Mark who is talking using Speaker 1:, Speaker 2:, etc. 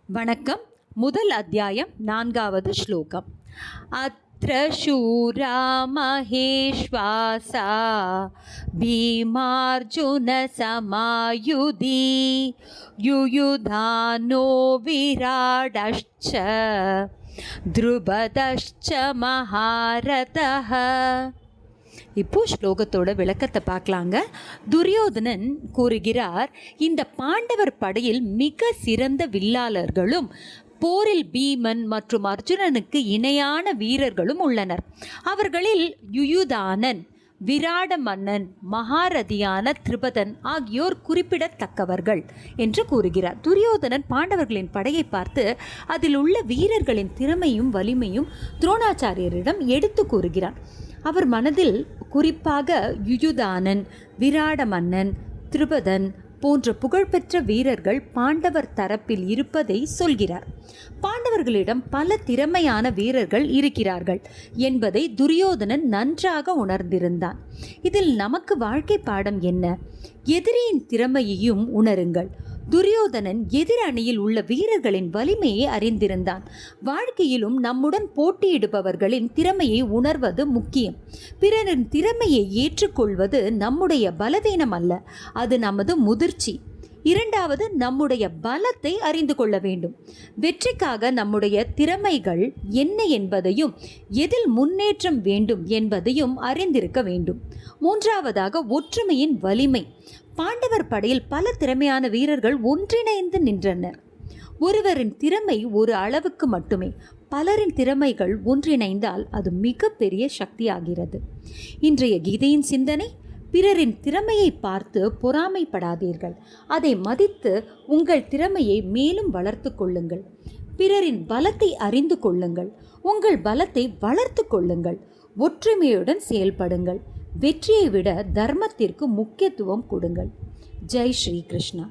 Speaker 1: வணக்கம். முதல் அத்தியாயம் 4வது ஸ்லோகம். அத்ர சூரா மகேஷ்வாசா பீமார்ஜுன சமாயுதி யுயுதானோ விராடஷ்ச த்ருபதஷ்ச மகாரதஹ. இப்போ ஸ்லோகத்தோட விளக்கத்தை பார்க்கலாங்க. துரியோதனன் கூறுகிறார், இந்த பாண்டவர் படையில் மிக சிறந்த வில்லாளர்களும் போரில் பீமன் மற்றும் அர்ஜுனனுக்கு இணையான வீரர்களும் உள்ளனர். அவர்களில் யுயுதானன், விராட மன்னன், மகாரதியான திரிபதன் ஆகியோர் குறிப்பிடத்தக்கவர்கள் என்று கூறுகிறார். துரியோதனன் பாண்டவர்களின் படையை பார்த்து அதில் உள்ள வீரர்களின் திறமையும் வலிமையும் துரோணாச்சாரியரிடம் எடுத்து கூறுகிறான். அவர் மனதில் குறிப்பாக யுயுதானன், விராட மன்னன், திரிபதன் போன்ற புகழ்பெற்ற வீரர்கள் பாண்டவர் தரப்பில் இருப்பதை சொல்கிறார். பாண்டவர்களிடம் பல திறமையான வீரர்கள் இருக்கிறார்கள் என்பதை துரியோதனன் நன்றாக உணர்ந்திருந்தான். இதில் நமக்கு வாழ்க்கை பாடம் என்ன? எதிரியின் திறமையையும் உணருங்கள். துரியோதனன் எதிர் அணியில் உள்ள வீரர்களின் வலிமையை அறிந்திருந்தான். வாழ்க்கையிலும் நம்முடன் போட்டியிடுபவர்களின் திறமையை உணர்வது முக்கியம். பிறரின் திறமையை ஏற்றுக்கொள்வது நம்முடைய பலவீனம் அல்ல, அது நமது முதிர்ச்சி. இரண்டாவது, நம்முடைய பலத்தை அறிந்து கொள்ள வேண்டும். வெற்றிக்காக நம்முடைய திறமைகள் என்ன என்பதையும் எதில் முன்னேற்றம் வேண்டும் என்பதையும் அறிந்திருக்க வேண்டும். மூன்றாவதாக, ஒற்றுமையின் வலிமை. பாண்டவர் படையில் பல திறமையான வீரர்கள் ஒன்றிணைந்து நின்றனர். ஒருவரின் திறமை ஒரு அளவுக்கு மட்டுமே, பலரின் திறமைகள் ஒன்றிணைந்தால் அது மிகப்பெரிய சக்தியாகிறது. இன்றைய கீதையின் சிந்தனை: பிறரின் திறமையை பார்த்து பொறாமைப்படாதீர்கள், அதை மதித்து உங்கள் திறமையை மேலும் வளர்த்து கொள்ளுங்கள். பிறரின் பலத்தை அறிந்து கொள்ளுங்கள், உங்கள் பலத்தை வளர்த்து கொள்ளுங்கள். ஒற்றுமையுடன் செயல்படுங்கள். வெற்றியை விட தர்மத்திற்கு முக்கியத்துவம் கொடுங்கள். ஜெய் ஸ்ரீ கிருஷ்ணா.